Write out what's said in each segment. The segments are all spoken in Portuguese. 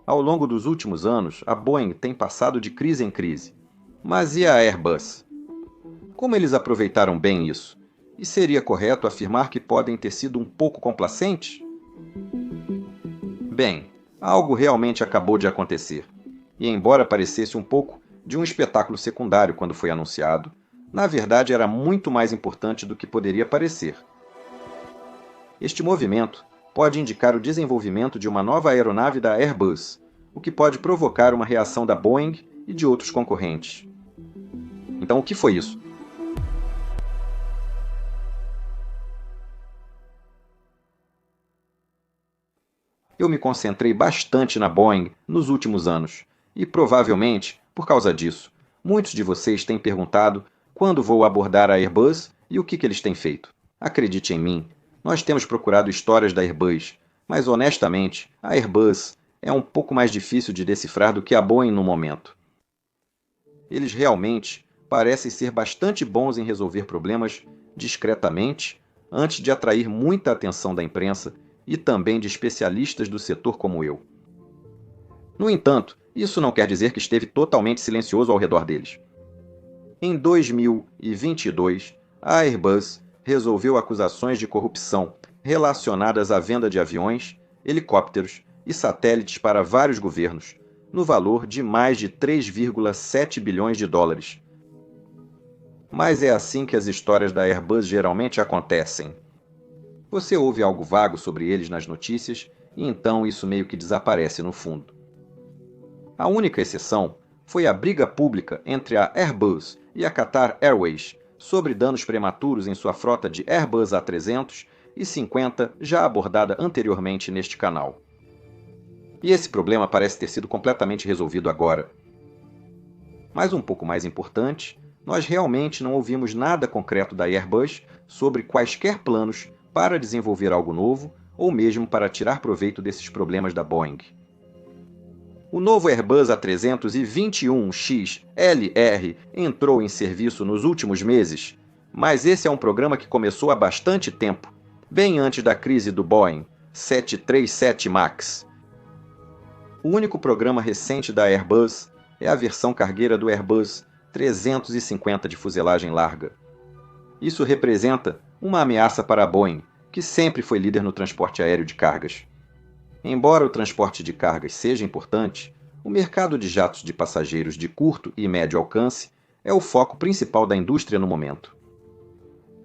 Ao longo dos últimos anos, a Boeing tem passado de crise em crise. Mas e a Airbus? Como eles aproveitaram bem isso? E seria correto afirmar que podem ter sido um pouco complacentes? Bem, algo realmente acabou de acontecer. E embora parecesse um pouco de um espetáculo secundário quando foi anunciado, na verdade era muito mais importante do que poderia parecer. Este movimento pode indicar o desenvolvimento de uma nova aeronave da Airbus, o que pode provocar uma reação da Boeing e de outros concorrentes. Então, o que foi isso? Eu me concentrei bastante na Boeing nos últimos anos, e provavelmente, por causa disso, muitos de vocês têm perguntado quando vou abordar a Airbus e o que eles têm feito. Acredite em mim, nós temos procurado histórias da Airbus, mas honestamente, a Airbus é um pouco mais difícil de decifrar do que a Boeing no momento. Eles realmente parecem ser bastante bons em resolver problemas discretamente, antes de atrair muita atenção da imprensa e também de especialistas do setor como eu. No entanto, isso não quer dizer que esteve totalmente silencioso ao redor deles. Em 2022, a Airbus resolveu acusações de corrupção relacionadas à venda de aviões, helicópteros e satélites para vários governos, no valor de mais de 3,7 bilhões de dólares. Mas é assim que as histórias da Airbus geralmente acontecem. Você ouve algo vago sobre eles nas notícias e então isso meio que desaparece no fundo. A única exceção foi a briga pública entre a Airbus e a Qatar Airways sobre danos prematuros em sua frota de Airbus A300 e 50 já abordada anteriormente neste canal. E esse problema parece ter sido completamente resolvido agora. Mas um pouco mais importante, nós realmente não ouvimos nada concreto da Airbus sobre quaisquer planos para desenvolver algo novo ou mesmo para tirar proveito desses problemas da Boeing. O novo Airbus A321XLR entrou em serviço nos últimos meses, mas esse é um programa que começou há bastante tempo, bem antes da crise do Boeing 737 MAX. O único programa recente da Airbus é a versão cargueira do Airbus 350 de fuselagem larga. Isso representa uma ameaça para a Boeing, que sempre foi líder no transporte aéreo de cargas. Embora o transporte de cargas seja importante, o mercado de jatos de passageiros de curto e médio alcance é o foco principal da indústria no momento.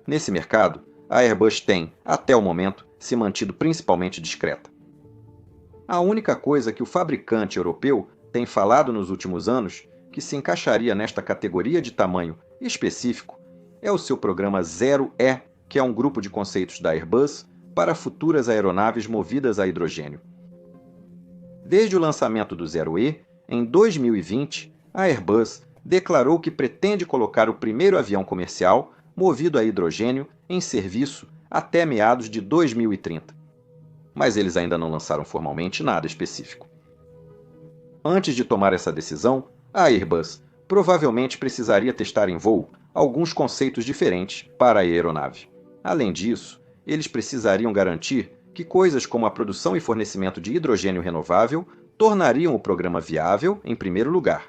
Nesse mercado, a Airbus tem, até o momento, se mantido principalmente discreta. A única coisa que o fabricante europeu tem falado nos últimos anos que se encaixaria nesta categoria de tamanho específico é o seu programa Zero E, que é um grupo de conceitos da Airbus para futuras aeronaves movidas a hidrogênio. Desde o lançamento do Zero E, em 2020, a Airbus declarou que pretende colocar o primeiro avião comercial movido a hidrogênio em serviço até meados de 2030. Mas eles ainda não lançaram formalmente nada específico. Antes de tomar essa decisão, a Airbus provavelmente precisaria testar em voo alguns conceitos diferentes para a aeronave. Além disso, eles precisariam garantir que coisas como a produção e fornecimento de hidrogênio renovável tornariam o programa viável em primeiro lugar.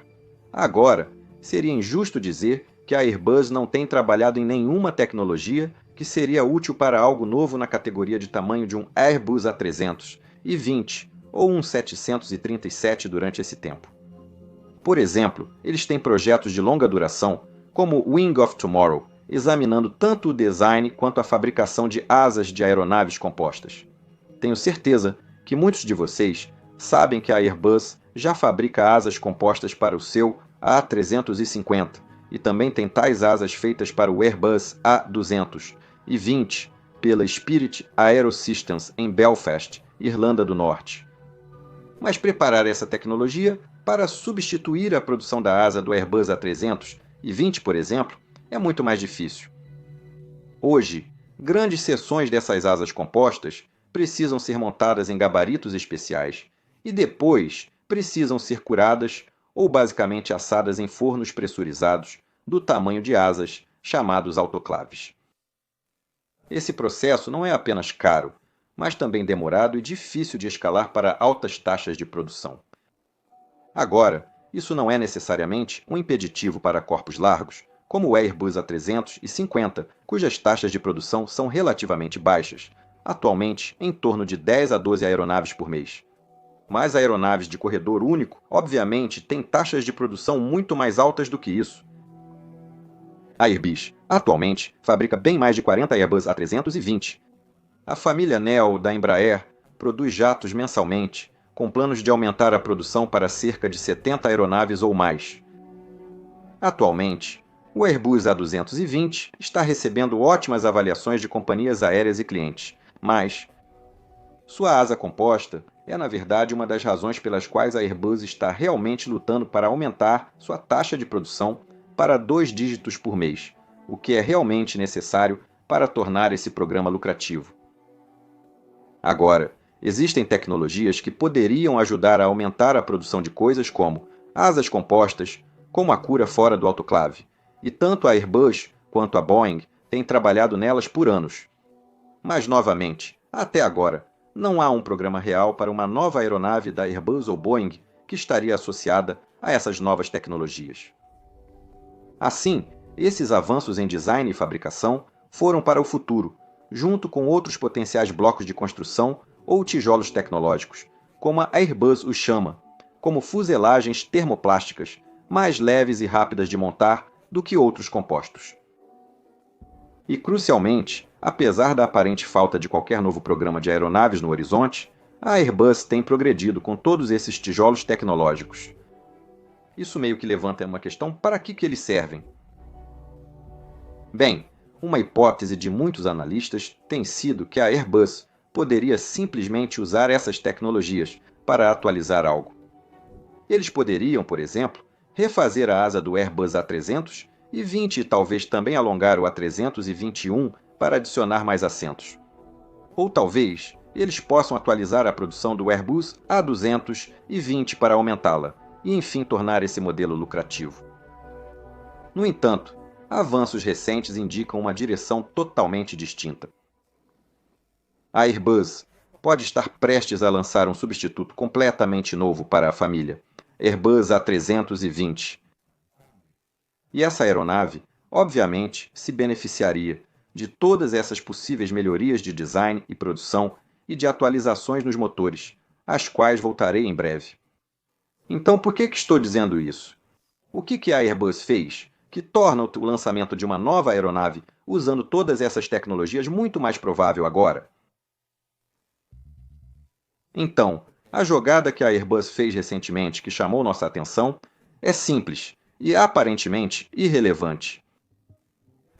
Agora, seria injusto dizer que a Airbus não tem trabalhado em nenhuma tecnologia que seria útil para algo novo na categoria de tamanho de um Airbus A320 ou um 737 durante esse tempo. Por exemplo, eles têm projetos de longa duração, como o Wing of Tomorrow, examinando tanto o design quanto a fabricação de asas de aeronaves compostas. Tenho certeza que muitos de vocês sabem que a Airbus já fabrica asas compostas para o seu A350 e também tem tais asas feitas para o Airbus A220 pela Spirit Aerosystems em Belfast, Irlanda do Norte. Mas preparar essa tecnologia para substituir a produção da asa do Airbus A320, por exemplo, é muito mais difícil. Hoje, grandes seções dessas asas compostas precisam ser montadas em gabaritos especiais e depois precisam ser curadas ou basicamente assadas em fornos pressurizados do tamanho de asas, chamados autoclaves. Esse processo não é apenas caro, mas também demorado e difícil de escalar para altas taxas de produção. Agora, isso não é necessariamente um impeditivo para corpos largos, como o Airbus A350, cujas taxas de produção são relativamente baixas, atualmente em torno de 10 a 12 aeronaves por mês. Mas aeronaves de corredor único, obviamente, têm taxas de produção muito mais altas do que isso. A Airbus, atualmente, fabrica bem mais de 40 Airbus A320. A família Neo da Embraer produz jatos mensalmente, com planos de aumentar a produção para cerca de 70 aeronaves ou mais. Atualmente, o Airbus A220 está recebendo ótimas avaliações de companhias aéreas e clientes, mas sua asa composta é, na verdade, uma das razões pelas quais a Airbus está realmente lutando para aumentar sua taxa de produção para 2 dígitos por mês, o que é realmente necessário para tornar esse programa lucrativo. Agora, existem tecnologias que poderiam ajudar a aumentar a produção de coisas como asas compostas, como a cura fora do autoclave, e tanto a Airbus quanto a Boeing têm trabalhado nelas por anos. Mas, novamente, até agora, não há um programa real para uma nova aeronave da Airbus ou Boeing que estaria associada a essas novas tecnologias. Assim, esses avanços em design e fabricação foram para o futuro, junto com outros potenciais blocos de construção ou tijolos tecnológicos, como a Airbus os chama, como fuselagens termoplásticas, mais leves e rápidas de montar do que outros compostos. E, crucialmente, apesar da aparente falta de qualquer novo programa de aeronaves no horizonte, a Airbus tem progredido com todos esses tijolos tecnológicos. Isso meio que levanta uma questão: para que eles servem? Bem, uma hipótese de muitos analistas tem sido que a Airbus poderia simplesmente usar essas tecnologias para atualizar algo. Eles poderiam, por exemplo, refazer a asa do Airbus A320 e talvez também alongar o A321 para adicionar mais assentos. Ou talvez eles possam atualizar a produção do Airbus A220 para aumentá-la e enfim tornar esse modelo lucrativo. No entanto, avanços recentes indicam uma direção totalmente distinta. A Airbus pode estar prestes a lançar um substituto completamente novo para a família, Airbus A320. E essa aeronave, obviamente, se beneficiaria de todas essas possíveis melhorias de design e produção e de atualizações nos motores, às quais voltarei em breve. Então, por que estou dizendo isso? O que a Airbus fez que torna o lançamento de uma nova aeronave usando todas essas tecnologias muito mais provável agora? Então, a jogada que a Airbus fez recentemente que chamou nossa atenção é simples e aparentemente irrelevante.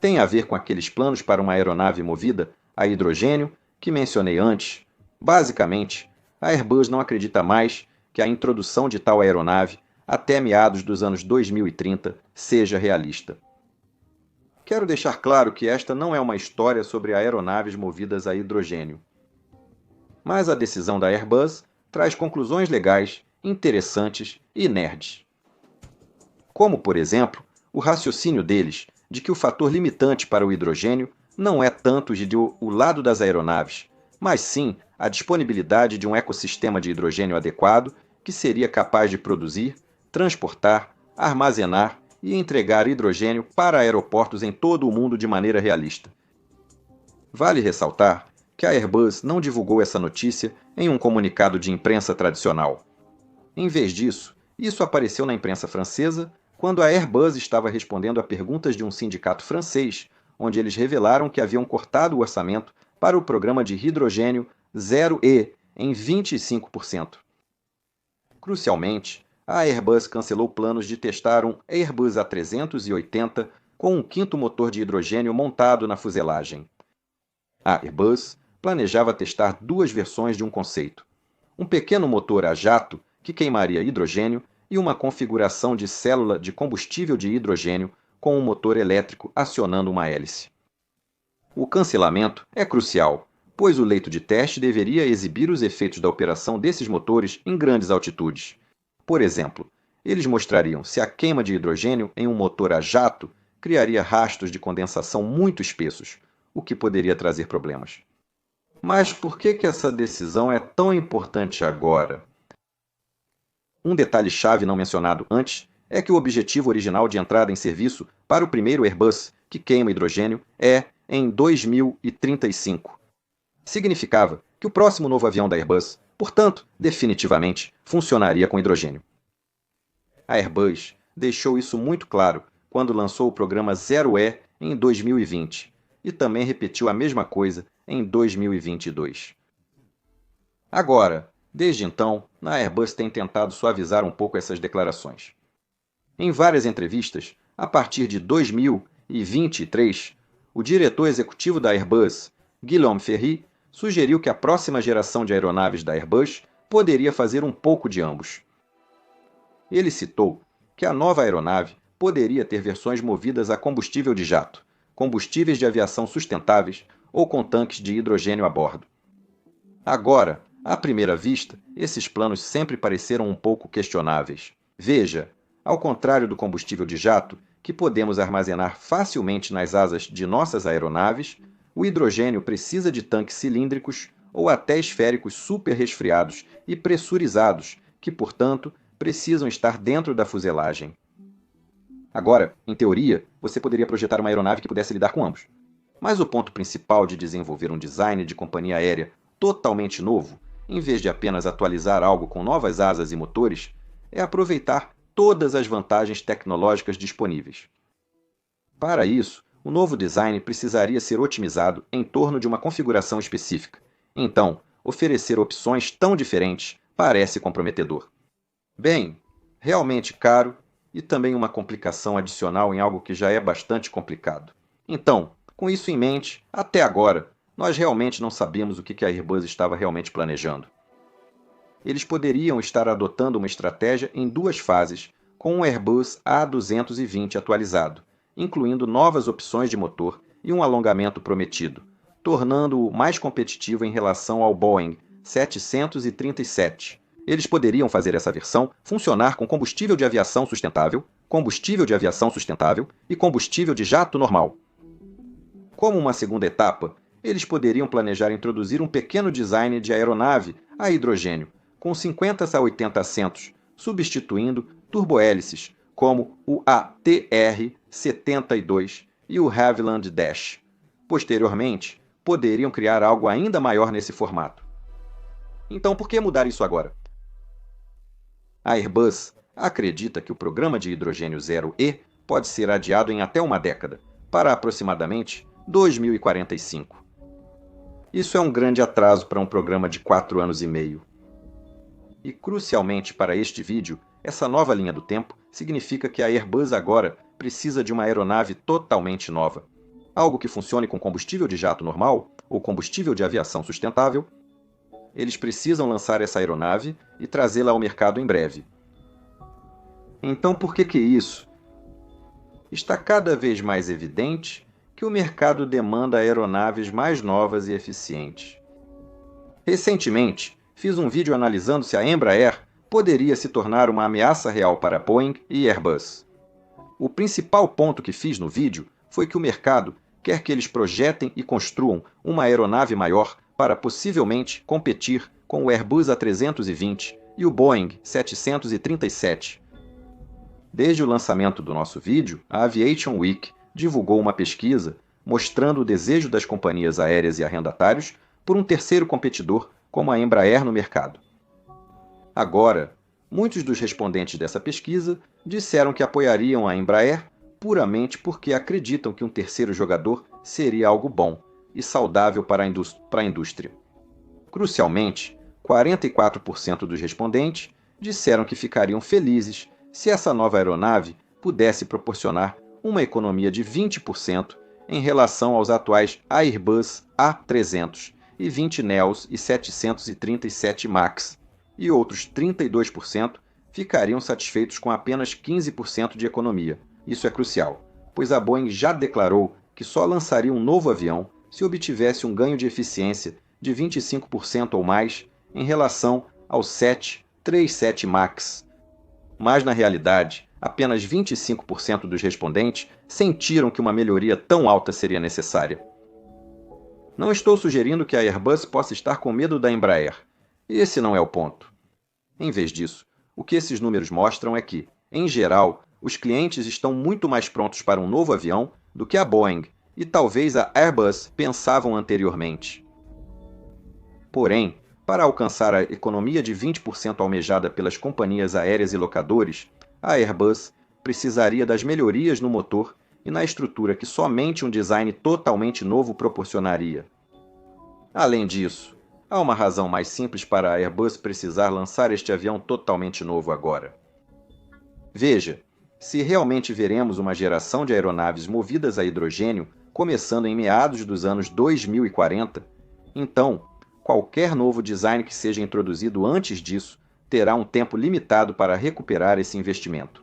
Tem a ver com aqueles planos para uma aeronave movida a hidrogênio que mencionei antes. Basicamente, a Airbus não acredita mais que a introdução de tal aeronave até meados dos anos 2030 seja realista. Quero deixar claro que esta não é uma história sobre aeronaves movidas a hidrogênio. Mas a decisão da Airbus traz conclusões legais, interessantes e nerds. Como, por exemplo, o raciocínio deles de que o fator limitante para o hidrogênio não é tanto o lado das aeronaves, mas sim a disponibilidade de um ecossistema de hidrogênio adequado que seria capaz de produzir, transportar, armazenar e entregar hidrogênio para aeroportos em todo o mundo de maneira realista. Vale ressaltar que a Airbus não divulgou essa notícia em um comunicado de imprensa tradicional. Em vez disso, isso apareceu na imprensa francesa quando a Airbus estava respondendo a perguntas de um sindicato francês, onde eles revelaram que haviam cortado o orçamento para o programa de hidrogênio 0E em 25%. Crucialmente, a Airbus cancelou planos de testar um Airbus A380 com um quinto motor de hidrogênio montado na fuselagem. A Airbus planejava testar 2 versões de um conceito: um pequeno motor a jato que queimaria hidrogênio e uma configuração de célula de combustível de hidrogênio com um motor elétrico acionando uma hélice. O cancelamento é crucial, pois o leito de teste deveria exibir os efeitos da operação desses motores em grandes altitudes. Por exemplo, eles mostrariam se a queima de hidrogênio em um motor a jato criaria rastros de condensação muito espessos, o que poderia trazer problemas. Mas por que essa decisão é tão importante agora? Um detalhe-chave não mencionado antes é que o objetivo original de entrada em serviço para o primeiro Airbus que queima hidrogênio é em 2035. Significava que o próximo novo avião da Airbus, portanto, definitivamente, funcionaria com hidrogênio. A Airbus deixou isso muito claro quando lançou o programa Zero E em 2020 e também repetiu a mesma coisa em 2022. Agora, desde então, a Airbus tem tentado suavizar um pouco essas declarações. Em várias entrevistas, a partir de 2023, o diretor executivo da Airbus, Guillaume Faury, sugeriu que a próxima geração de aeronaves da Airbus poderia fazer um pouco de ambos. Ele citou que a nova aeronave poderia ter versões movidas a combustível de jato, combustíveis de aviação sustentáveis ou com tanques de hidrogênio a bordo. Agora, à primeira vista, esses planos sempre pareceram um pouco questionáveis. Veja, ao contrário do combustível de jato, que podemos armazenar facilmente nas asas de nossas aeronaves, o hidrogênio precisa de tanques cilíndricos ou até esféricos super resfriados e pressurizados, que, portanto, precisam estar dentro da fuselagem. Agora, em teoria, você poderia projetar uma aeronave que pudesse lidar com ambos. Mas o ponto principal de desenvolver um design de companhia aérea totalmente novo, em vez de apenas atualizar algo com novas asas e motores, é aproveitar todas as vantagens tecnológicas disponíveis. Para isso, o novo design precisaria ser otimizado em torno de uma configuração específica. Então, oferecer opções tão diferentes parece comprometedor. Bem, realmente caro e também uma complicação adicional em algo que já é bastante complicado. Então, com isso em mente, até agora, nós realmente não sabíamos o que a Airbus estava realmente planejando. Eles poderiam estar adotando uma estratégia em duas fases, com um Airbus A220 atualizado, incluindo novas opções de motor e um alongamento prometido, tornando-o mais competitivo em relação ao Boeing 737. Eles poderiam fazer essa versão funcionar com combustível de aviação sustentável e combustível de jato normal. Como uma segunda etapa, eles poderiam planejar introduzir um pequeno design de aeronave a hidrogênio, com 50 a 80 assentos, substituindo turbohélices, como o ATR-72 e o Havilland Dash. Posteriormente, poderiam criar algo ainda maior nesse formato. Então, por que mudar isso agora? A Airbus acredita que o programa de hidrogênio Zero E pode ser adiado em até uma década, para aproximadamente 2045. Isso é um grande atraso para um programa de 4 anos e meio. E, crucialmente para este vídeo, essa nova linha do tempo significa que a Airbus agora precisa de uma aeronave totalmente nova. Algo que funcione com combustível de jato normal ou combustível de aviação sustentável. Eles precisam lançar essa aeronave e trazê-la ao mercado em breve. Então, por que isso? Está cada vez mais evidente que o mercado demanda aeronaves mais novas e eficientes. Recentemente, fiz um vídeo analisando se a Embraer poderia se tornar uma ameaça real para Boeing e Airbus. O principal ponto que fiz no vídeo foi que o mercado quer que eles projetem e construam uma aeronave maior para possivelmente competir com o Airbus A320 e o Boeing 737. Desde o lançamento do nosso vídeo, a Aviation Week divulgou uma pesquisa mostrando o desejo das companhias aéreas e arrendatários por um terceiro competidor como a Embraer no mercado. Agora, muitos dos respondentes dessa pesquisa disseram que apoiariam a Embraer puramente porque acreditam que um terceiro jogador seria algo bom e saudável para a indústria. Crucialmente, 44% dos respondentes disseram que ficariam felizes se essa nova aeronave pudesse proporcionar uma economia de 20% em relação aos atuais Airbus A300 e 20 Neos e 737 MAX, e outros 32% ficariam satisfeitos com apenas 15% de economia. Isso é crucial, pois a Boeing já declarou que só lançaria um novo avião se obtivesse um ganho de eficiência de 25% ou mais em relação ao 737 MAX. Mas, na realidade, apenas 25% dos respondentes sentiram que uma melhoria tão alta seria necessária. Não estou sugerindo que a Airbus possa estar com medo da Embraer. Esse não é o ponto. Em vez disso, O que esses números mostram é que, em geral, os clientes estão muito mais prontos para um novo avião do que a Boeing e talvez a Airbus pensavam anteriormente. Porém, para alcançar a economia de 20% almejada pelas companhias aéreas e locadores, a Airbus precisaria das melhorias no motor e na estrutura que somente um design totalmente novo proporcionaria. Além disso, há uma razão mais simples para a Airbus precisar lançar este avião totalmente novo agora. Veja, se realmente veremos uma geração de aeronaves movidas a hidrogênio começando em meados dos anos 2040, então, qualquer novo design que seja introduzido antes disso terá um tempo limitado para recuperar esse investimento.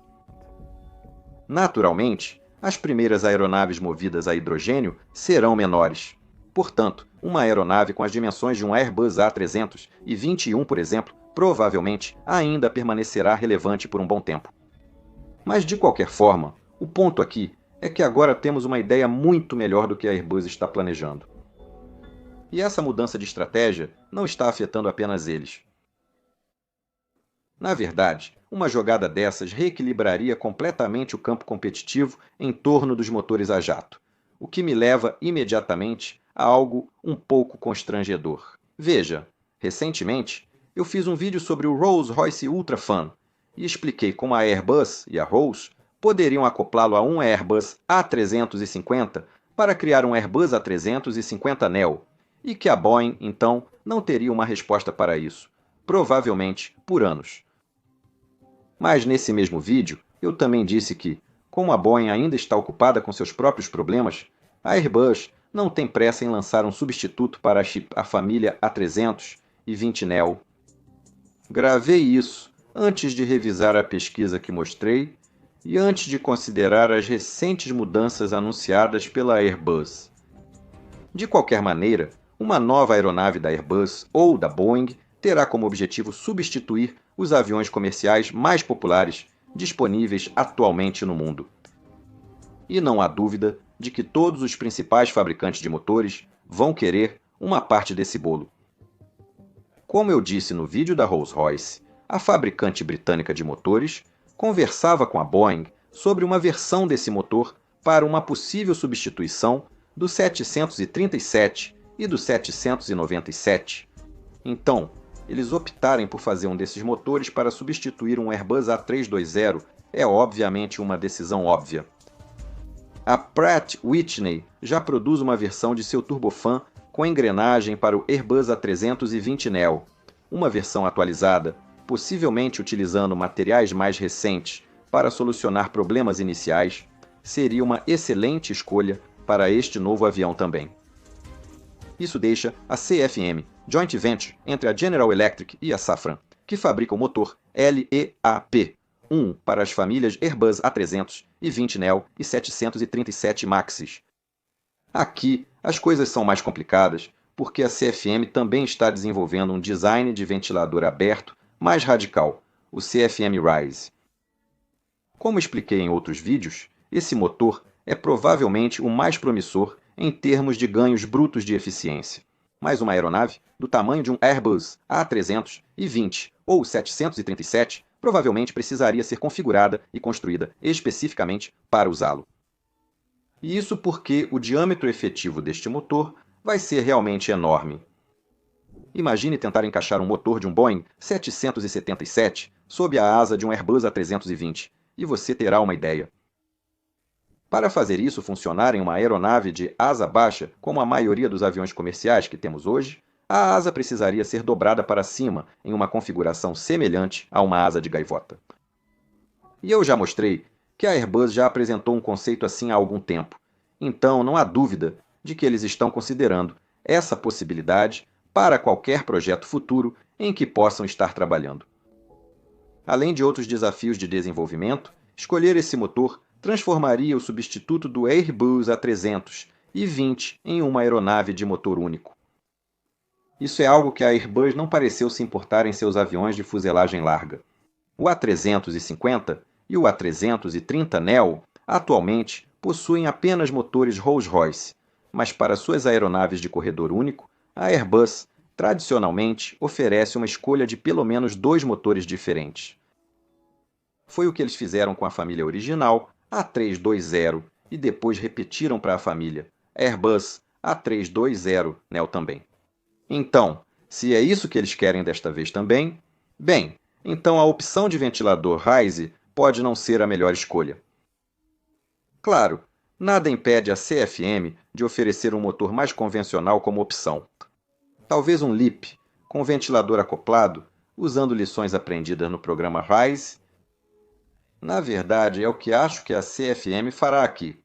Naturalmente, as primeiras aeronaves movidas a hidrogênio serão menores. Portanto, uma aeronave com as dimensões de um Airbus A321, por exemplo, provavelmente ainda permanecerá relevante por um bom tempo. Mas, de qualquer forma, o ponto aqui é que agora temos uma ideia muito melhor do que a Airbus está planejando. E essa mudança de estratégia não está afetando apenas eles. Na verdade, uma jogada dessas reequilibraria completamente o campo competitivo em torno dos motores a jato, o que me leva imediatamente a algo um pouco constrangedor. Veja, recentemente eu fiz um vídeo sobre o Rolls-Royce UltraFan e expliquei como a Airbus e a Rolls poderiam acoplá-lo a um Airbus A350 para criar um Airbus A350neo, e que a Boeing, então, não teria uma resposta para isso, provavelmente por anos. Mas nesse mesmo vídeo, eu também disse que, como a Boeing ainda está ocupada com seus próprios problemas, a Airbus não tem pressa em lançar um substituto para a família A320neo. Gravei isso antes de revisar a pesquisa que mostrei e antes de considerar as recentes mudanças anunciadas pela Airbus. De qualquer maneira, uma nova aeronave da Airbus ou da Boeing terá como objetivo substituir os aviões comerciais mais populares disponíveis atualmente no mundo. E não há dúvida de que todos os principais fabricantes de motores vão querer uma parte desse bolo. Como eu disse no vídeo da Rolls-Royce, a fabricante britânica de motores conversava com a Boeing sobre uma versão desse motor para uma possível substituição do 737 e do 797. Então, eles optarem por fazer um desses motores para substituir um Airbus A320 é obviamente uma decisão óbvia. A Pratt Whitney já produz uma versão de seu turbofan com engrenagem para o Airbus A320neo, uma versão atualizada, possivelmente utilizando materiais mais recentes para solucionar problemas iniciais, seria uma excelente escolha para este novo avião também. Isso deixa a CFM, joint venture entre a General Electric e a Safran, que fabrica o motor LEAP-1 para as famílias Airbus A320neo e 737 MAXes. Aqui, as coisas são mais complicadas, porque a CFM também está desenvolvendo um design de ventilador aberto mais radical, o CFM Rise. Como expliquei em outros vídeos, esse motor é provavelmente o mais promissor em termos de ganhos brutos de eficiência. Mas uma aeronave do tamanho de um Airbus A320 ou 737 provavelmente precisaria ser configurada e construída especificamente para usá-lo. E isso porque o diâmetro efetivo deste motor vai ser realmente enorme. Imagine tentar encaixar um motor de um Boeing 777 sob a asa de um Airbus A320, e você terá uma ideia. Para fazer isso funcionar em uma aeronave de asa baixa, como a maioria dos aviões comerciais que temos hoje, a asa precisaria ser dobrada para cima em uma configuração semelhante a uma asa de gaivota. E eu já mostrei que a Airbus já apresentou um conceito assim há algum tempo, então não há dúvida de que eles estão considerando essa possibilidade para qualquer projeto futuro em que possam estar trabalhando. Além de outros desafios de desenvolvimento, escolher esse motor transformaria o substituto do Airbus A320 em uma aeronave de motor único. Isso é algo que a Airbus não pareceu se importar em seus aviões de fuselagem larga. O A350 e o A330neo atualmente possuem apenas motores Rolls-Royce, mas para suas aeronaves de corredor único, a Airbus tradicionalmente oferece uma escolha de pelo menos 2 motores diferentes. Foi o que eles fizeram com a família original, A320, e depois repetiram para a família Airbus A320 Neo também. Então, se é isso que eles querem desta vez também, bem, então a opção de ventilador Rise pode não ser a melhor escolha. Claro, nada impede a CFM de oferecer um motor mais convencional como opção. Talvez um LEAP, com ventilador acoplado, usando lições aprendidas no programa Rise. Na verdade, é o que acho que a CFM fará aqui.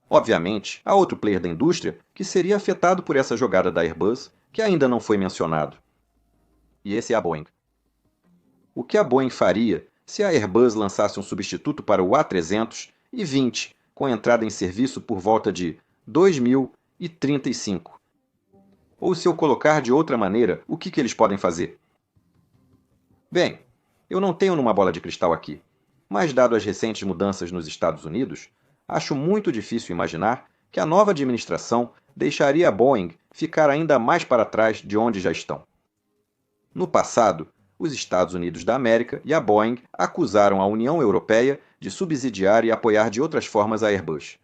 Obviamente, há outro player da indústria que seria afetado por essa jogada da Airbus, que ainda não foi mencionado. E esse é a Boeing. O que a Boeing faria se a Airbus lançasse um substituto para o A320, com entrada em serviço por volta de 2035? Ou se eu colocar de outra maneira, o que eles podem fazer? Bem, eu não tenho numa bola de cristal aqui, mas dado as recentes mudanças nos Estados Unidos, acho muito difícil imaginar que a nova administração deixaria a Boeing ficar ainda mais para trás de onde já estão. No passado, os Estados Unidos da América e a Boeing acusaram a União Europeia de subsidiar e apoiar de outras formas a Airbus.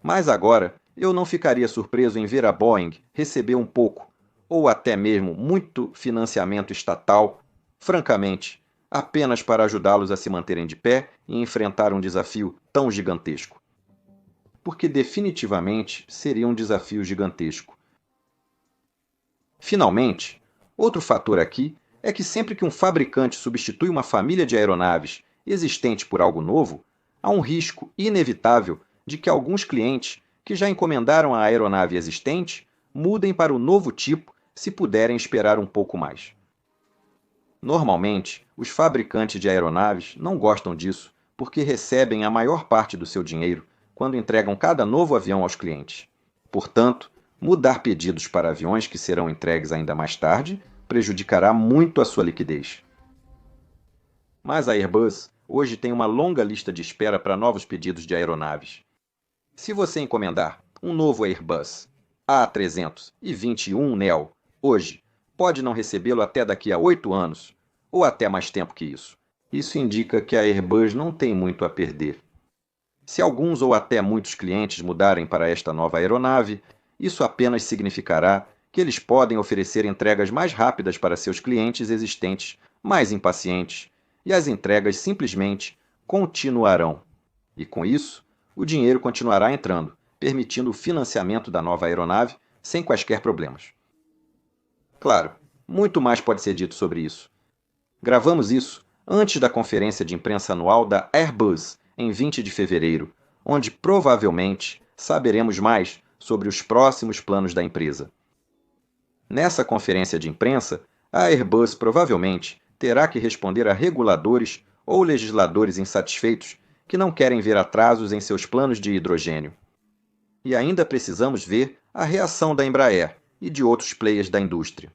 Mas agora, eu não ficaria surpreso em ver a Boeing receber um pouco, ou até mesmo muito financiamento estatal, francamente, apenas para ajudá-los a se manterem de pé e enfrentar um desafio tão gigantesco. Porque definitivamente seria um desafio gigantesco. Finalmente, outro fator aqui é que sempre que um fabricante substitui uma família de aeronaves existente por algo novo, há um risco inevitável de que alguns clientes que já encomendaram a aeronave existente mudem para o novo tipo se puderem esperar um pouco mais. Normalmente, os fabricantes de aeronaves não gostam disso porque recebem a maior parte do seu dinheiro quando entregam cada novo avião aos clientes. Portanto, mudar pedidos para aviões que serão entregues ainda mais tarde prejudicará muito a sua liquidez. Mas a Airbus hoje tem uma longa lista de espera para novos pedidos de aeronaves. Se você encomendar um novo Airbus A321 Neo hoje, pode não recebê-lo até daqui a 8 anos, ou até mais tempo que isso. Isso indica que a Airbus não tem muito a perder. Se alguns ou até muitos clientes mudarem para esta nova aeronave, isso apenas significará que eles podem oferecer entregas mais rápidas para seus clientes existentes, mais impacientes, e as entregas simplesmente continuarão. E com isso, o dinheiro continuará entrando, permitindo o financiamento da nova aeronave sem quaisquer problemas. Claro, muito mais pode ser dito sobre isso. Gravamos isso antes da conferência de imprensa anual da Airbus, em 20 de fevereiro, onde provavelmente saberemos mais sobre os próximos planos da empresa. Nessa conferência de imprensa, a Airbus provavelmente terá que responder a reguladores ou legisladores insatisfeitos que não querem ver atrasos em seus planos de hidrogênio. E ainda precisamos ver a reação da Embraer e de outros players da indústria.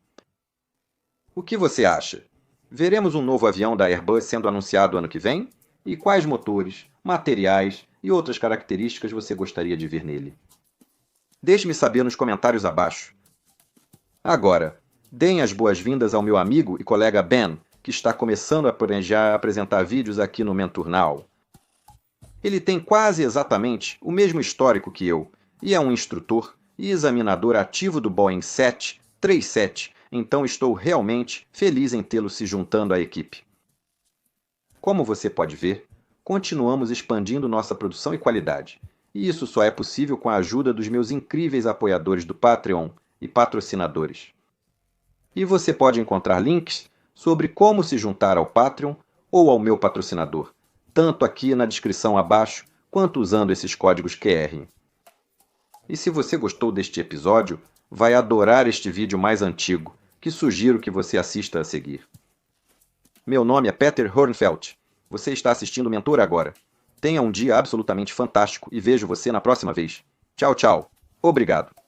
O que você acha? Veremos um novo avião da Airbus sendo anunciado ano que vem? E quais motores, materiais e outras características você gostaria de ver nele? Deixe-me saber nos comentários abaixo. Agora, deem as boas-vindas ao meu amigo e colega Ben, que está começando a planejar apresentar vídeos aqui no Mentor Now. Ele tem quase exatamente o mesmo histórico que eu, e é um instrutor e examinador ativo do Boeing 737, então estou realmente feliz em tê-lo se juntando à equipe. Como você pode ver, continuamos expandindo nossa produção e qualidade, e isso só é possível com a ajuda dos meus incríveis apoiadores do Patreon e patrocinadores. E você pode encontrar links sobre como se juntar ao Patreon ou ao meu patrocinador, tanto aqui na descrição abaixo, quanto usando esses códigos QR. E se você gostou deste episódio, vai adorar este vídeo mais antigo, que sugiro que você assista a seguir. Meu nome é Peter Hornfeld. Você está assistindo o Mentor agora. Tenha um dia absolutamente fantástico e vejo você na próxima vez. Tchau, tchau. Obrigado.